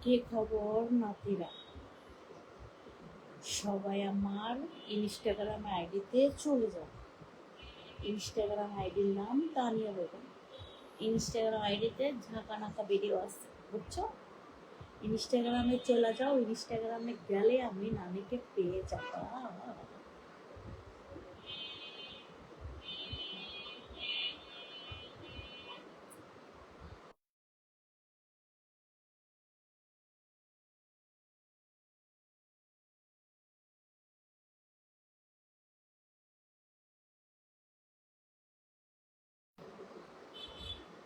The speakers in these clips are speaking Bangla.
কি খবর নাতিরা? সবাই আমার ইনস্টাগ্রাম আইডিতে চলে যাও। ইনস্টাগ্রাম আইডির নাম তানিয়া বেগম। ইনস্টাগ্রাম আইডিতে ঝাঁকা নাকা ভিডিও আছে, বুঝছো? ইনস্টাগ্রামে চলে যাও। ইনস্টাগ্রামে গেলে আমি নানিকে পেয়ে যাবো।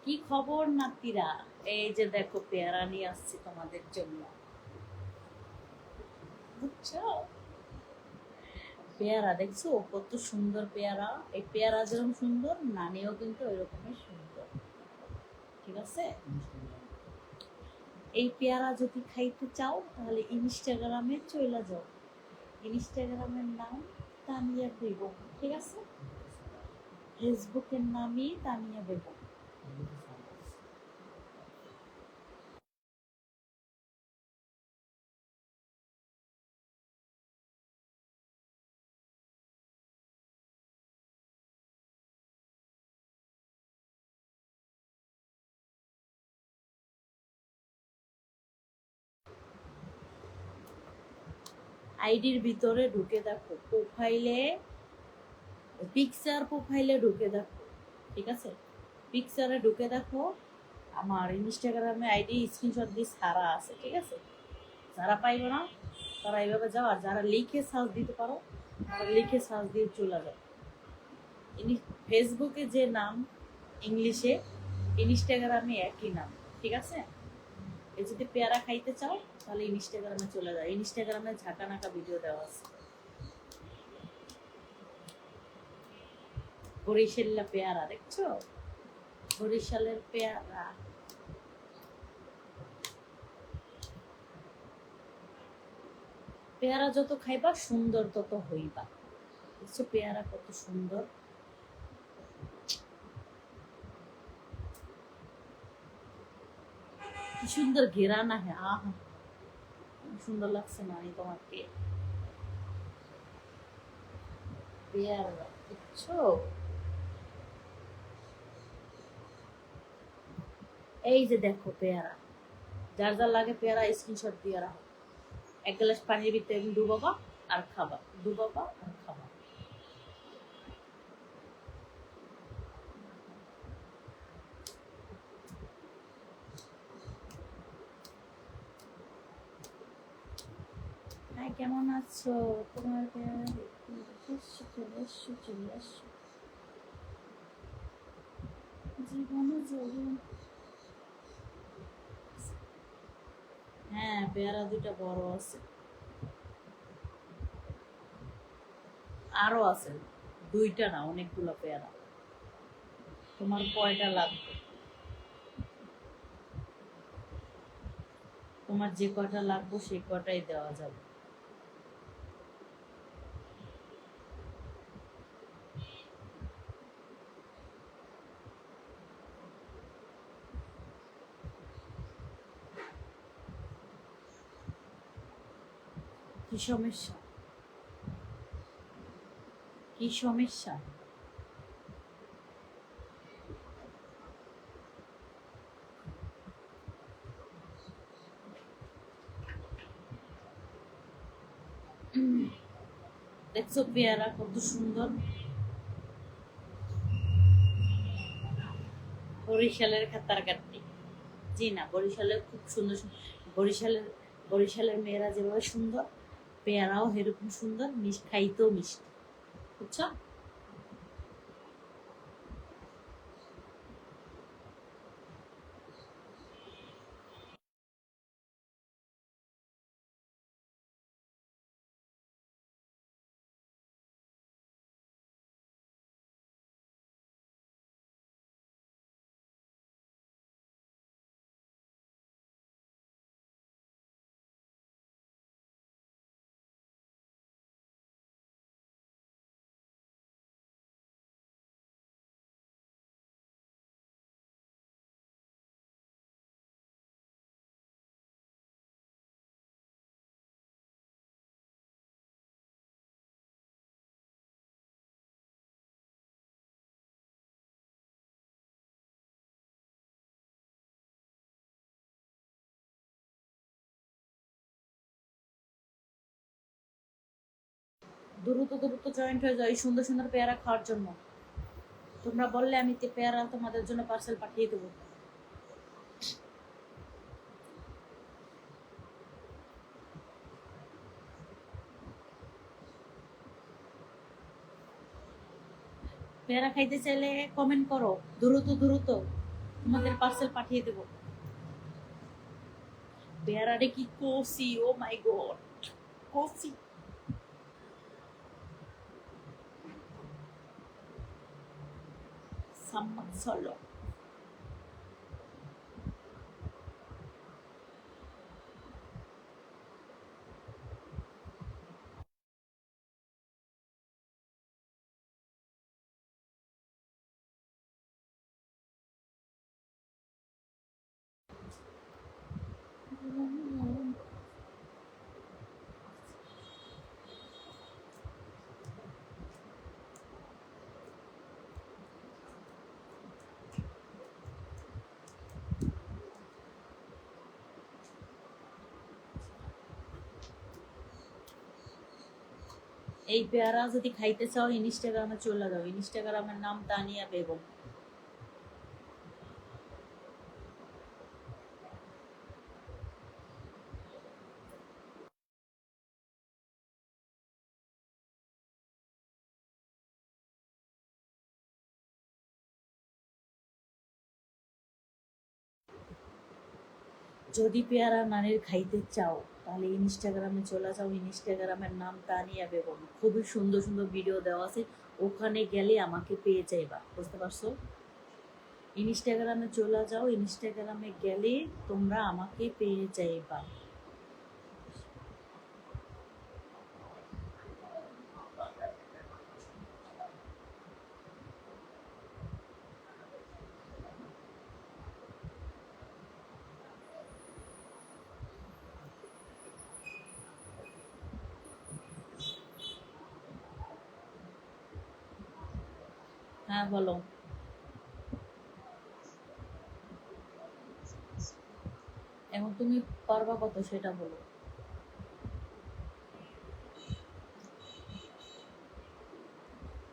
কি খবর নাতিরা? এই যে দেখো, পেয়ারা নিয়ে আসছি তোমাদের জন্য, বুঝছো? পেয়ারা দেখছো কত সুন্দর পেয়ারা। এই পেয়ারা যেরকম সুন্দর, নানিও কিন্তু ওইরকমই সুন্দর, ঠিক আছে? এই পেয়ারা যদি খাইতে চাও তাহলে ইনস্টাগ্রামে চলে যাও। ইনস্টাগ্রামের নাম তানিয়া বেগম, ঠিক আছে? ফেসবুকের নামই তানিয়া বেগম। আইডির ভিতরে ঢুকে দেখো, প্রোফাইলে ঢুকে দেখো, ঠিক আছে? পিকচারে ঢুকে দেখো, আমার ইনস্টাগ্রামে আইডি স্ক্রিনশট দিয়ে সারা আছে, ঠিক আছে? যারা পাইবে না তারা এইভাবে যাও, আর যারা লিখে সার্চ দিতে পারো তারা লিখে সার্চ দিয়ে চলে যাও। ফেসবুকে যে নাম ইংলিশে, ইনস্টাগ্রামে একই নাম, ঠিক আছে? এই যদি পেয়ারা খাইতে চাও তাহলে ইনস্টাগ্রামে চলে যাও। ইনস্টাগ্রামে ঝাঁকা নাকা ভিডিও দেওয়া আছে। বরিশাল্লা পেয়ারা দেখছো? বরিশালের পেয়ারা। পেয়ারা যত খাইবা সুন্দর তত হইবা। দেখছো পেয়ারা কত সুন্দর। কি সুন্দর ঘেরান আহে, আহা সুন্দর লাগছে না তোমাকে? পেয়ারা দেখছো? এই যে দেখো পেয়ারা, যার যার লাগে পেয়ারা স্ক্রিনশট দিয়ে রাখো। এক গ্লাস পানির ভিতরে ডুবাবা আর খাবা, ডুবাবা আর খাবা। হ্যাঁ, কেমন আছো? তোমার পেয়ারা চলে এসছো, চলে এসছো। জীবনে জীবন। হ্যাঁ, পেয়ারা দুইটা বড় আছে, আরো আছে, দুইটা না অনেকগুলো পেয়ারা। তোমার কয়টা লাগবে? তোমার যে কয়টা লাগবে সেই কয়টাই দেওয়া যাবে। কি সমস্যা? কি সমস্যা? দেখছো পেয়ারা কত সুন্দর? বরিশালের খাতার কাটটি। জি না, বরিশালের খুব সুন্দর বরিশালের বরিশালের মেয়েরা যেভাবে সুন্দর, পেয়ারাও সেরকম সুন্দর, খাইতেও মিষ্টি, বুঝছো? দ্রুত দ্রুত জয়েন্ট হয়ে যাও এই সুন্দর সুন্দর পেয়ারা খাওয়ার জন্য। তোমরা বললে আমি পেয়ারা তোমাদের জন্য পার্সেল পাঠিয়ে দেবো। পেয়ারা খাইতে চাইলে কমেন্ট করো, দ্রুত দ্রুত তোমাদের পার্সেল পাঠিয়ে দেবো। পেয়ারারে কি কষি, ও মাই গড, কষি। সাম্মাক সলো। এই পেয়ারা যদি খাইতে চাও ইনস্টাগ্রামে চলে যাও, ইনস্টাগ্রামের নাম তানিয়া বেগম। যদি পেয়ারা নানির খাইতে চাও তাহলে ইনস্টাগ্রামে চলে যাও, ইনস্টাগ্রামের নাম তানিয়া বেগম। খুবই সুন্দর সুন্দর ভিডিও দেওয়া আছে, ওখানে গেলে আমাকে পেয়ে যাইবা, বুঝতে পারছো? ইনস্টাগ্রামে চলে যাও, ইনস্টাগ্রামে গেলে তোমরা আমাকে পেয়ে যাইবা। হ্যাঁ বলো। এখন তুমি পারবা কত সেটা বলো।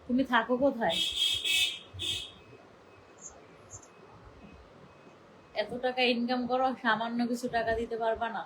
তুমি থাকো কোথায়? এত টাকা ইনকাম করো, সামান্য কিছু টাকা দিতে পারবা না?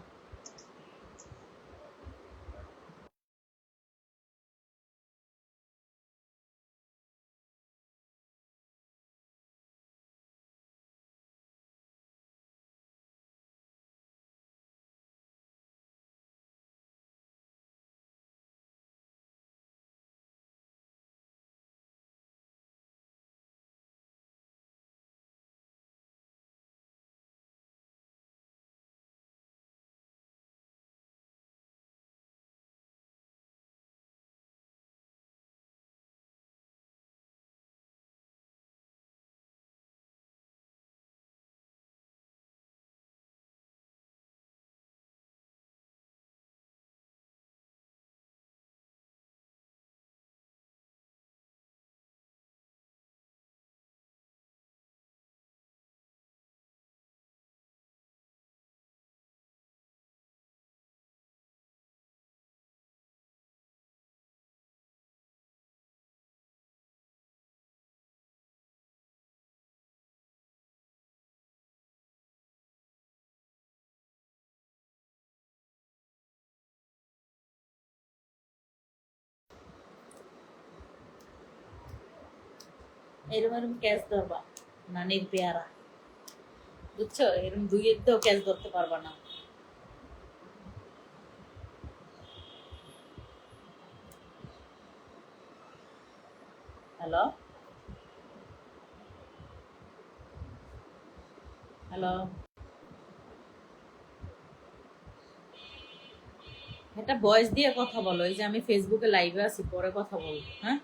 এরম এরম ক্যাচ ধরবা নানির পেয়ারা, বুঝছো? এরম দুইয়ের দিয়েও ক্যাচ ধরতে পারবা না। হ্যালো হ্যালো, একটা ভয়েস দিয়ে কথা বলো। এই যে আমি ফেসবুকে লাইভে আছি, পরে কথা বলবো। হ্যাঁ,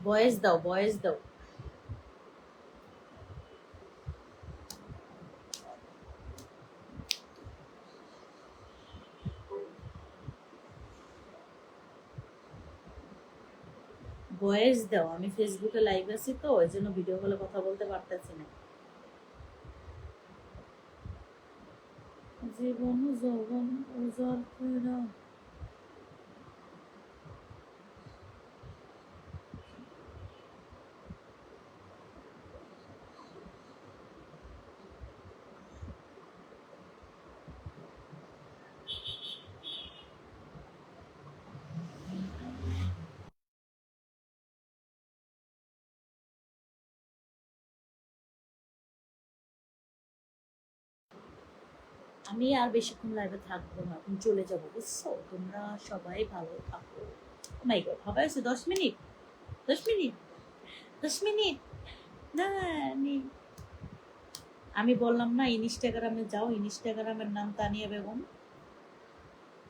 ভয়েস দাও, ভয়েস দাও। ভয়েস দাও, আমি ফেসবুকে লাইভ আছি তো, ওই জন্য ভিডিও কলে কথা বলতে পারতেছি না। জীবন যৌবন উজাড় কইরা আমি আর বেশিক্ষণ লাইভে থাকবো না, এখন চলে যাবো, বুঝছো? তোমরা সবাই ভালো থাকো। মাই গড, হবে আছে 10 মিনিট, 10 মিনিট, 10 মিনিট না। আমি বললাম না ইনস্টাগ্রামে যাও, ইনস্টাগ্রামের নাম তানিয়া বেগম।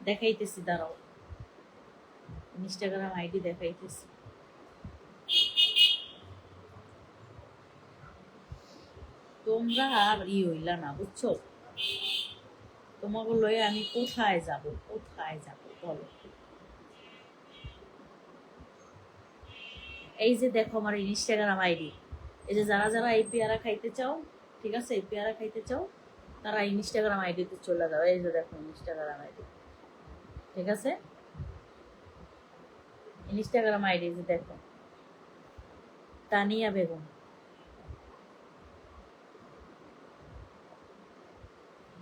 দেখাইতেছি, দাঁড়াও, ইনস্টাগ্রাম আইডি দেখাইতেছি। তোমরা আর হইলা না, বুঝছো? তোমাকে লয়ে আমি কোথায় যাব, কোথায় যাব বলো? এই যে দেখো আমার ইনস্টাগ্রাম আইডি, এই যে যারা যারা এই পেয়ারা খাইতে চাও, ঠিক আছে, এই পেয়ারা খাইতে চাও, তারা ইনস্টাগ্রাম আইডিতে চলে যাও। এই যে দেখো ইনস্টাগ্রাম আইডি, ঠিক আছে, ইনস্টাগ্রাম আইডি যে দেখো, তানিয়া বেগম।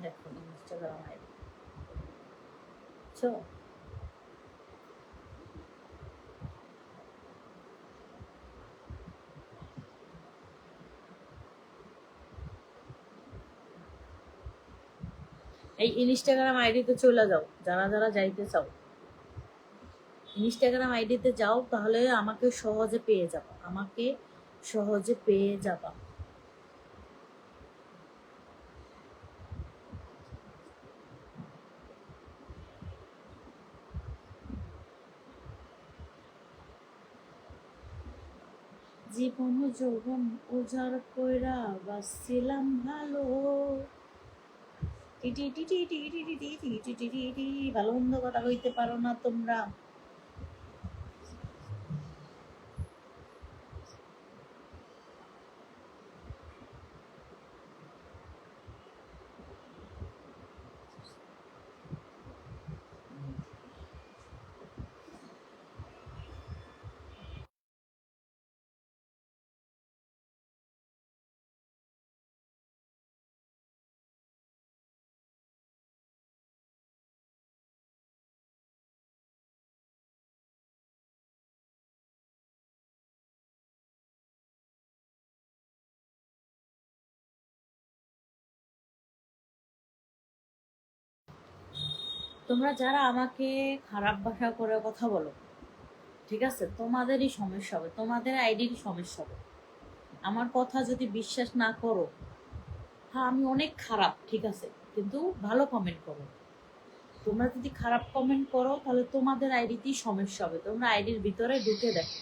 দেখো ইনস্টাগ্রাম আইডি, বুঝছো? এই ইনস্টাগ্রাম আইডিতে চলে যাও, যারা যারা যাইতে চাও ইনস্টাগ্রাম আইডিতে যাও, তাহলে আমাকে সহজে পেয়ে যাবা, আমাকে সহজে পেয়ে যাবা। জীবন যৌবন উজাড় কইরা বাসছিলাম ভালো, টি টি টি টি টি টি টি টি টি টি টি টি টি। ভালো মন্দ কথা কইতে পারো না তোমরা। তোমরা যারা আমাকে খারাপ ভাষা করে কথা বলো, ঠিক আছে, তোমাদেরই সমস্যা হবে, তোমাদের আইডিরই সমস্যা হবে। আমার কথা যদি বিশ্বাস না করো, হ্যাঁ আমি অনেক খারাপ, ঠিক আছে, কিন্তু ভালো কমেন্ট করো। তোমরা যদি খারাপ কমেন্ট করো তাহলে তোমাদের আইডিতেই সমস্যা হবে, তোমরা আইডির ভিতরে ঢুকে দেখো,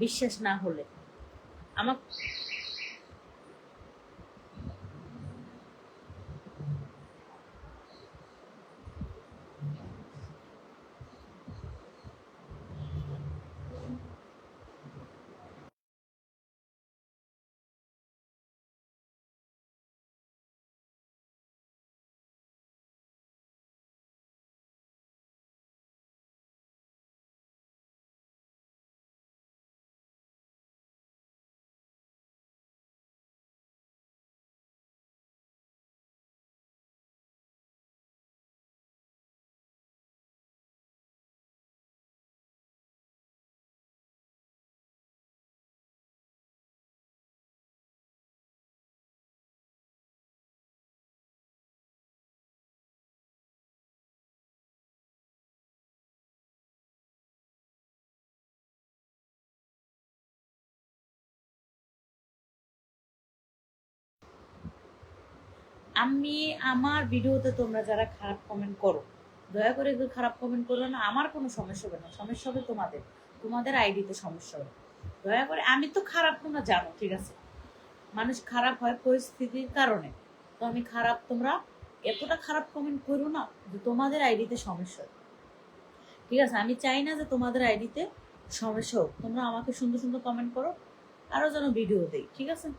বিশ্বাস না হলে। আমার আমি আমার ভিডিওতে তোমরা যারা খারাপ কমেন্ট করো, দয়া করে কেউ খারাপ কমেন্ট করো না। আমার কোনো সমস্যা হবে না, সমস্যা হবে তোমাদের, তোমাদের আইডিতে সমস্যা হবে। দয়া করে, আমি তো খারাপ, তোমরা জানো, ঠিক আছে, মানুষ খারাপ হয় পরিস্থিতির কারণে, তো আমি খারাপ, তোমরা এতটা খারাপ কমেন্ট করো না যে তোমাদের আইডিতে সমস্যা হয়, ঠিক আছে? আমি চাই না যে তোমাদের আইডিতে সমস্যা হোক, তোমরা আমাকে সুন্দর সুন্দর কমেন্ট করো, আরো যেন ভিডিও দেই, ঠিক আছে?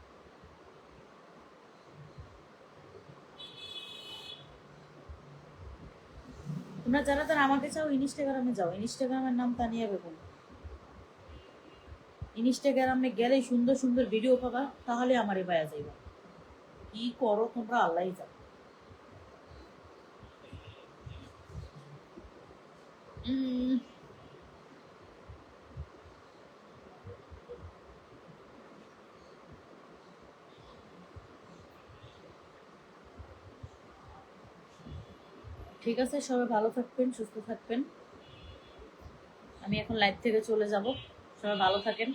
তোমরা যারা যারা আমাকে চাও ইনস্টাগ্রামে যাও, ইনস্টাগ্রামের নাম তানিয়া বেগম। ইনস্টাগ্রামে গেলে সুন্দর সুন্দর ভিডিও পাবা, তাহলে আমারে পায়া যাইবা। কি করো তোমরা আল্লাহই জানো। উম, ঠিক আছে, সবাই ভালো থাকবেন, সুস্থ থাকবেন। আমি এখন লাইভ থেকে চলে যাব। সবাই ভালো থাকেন।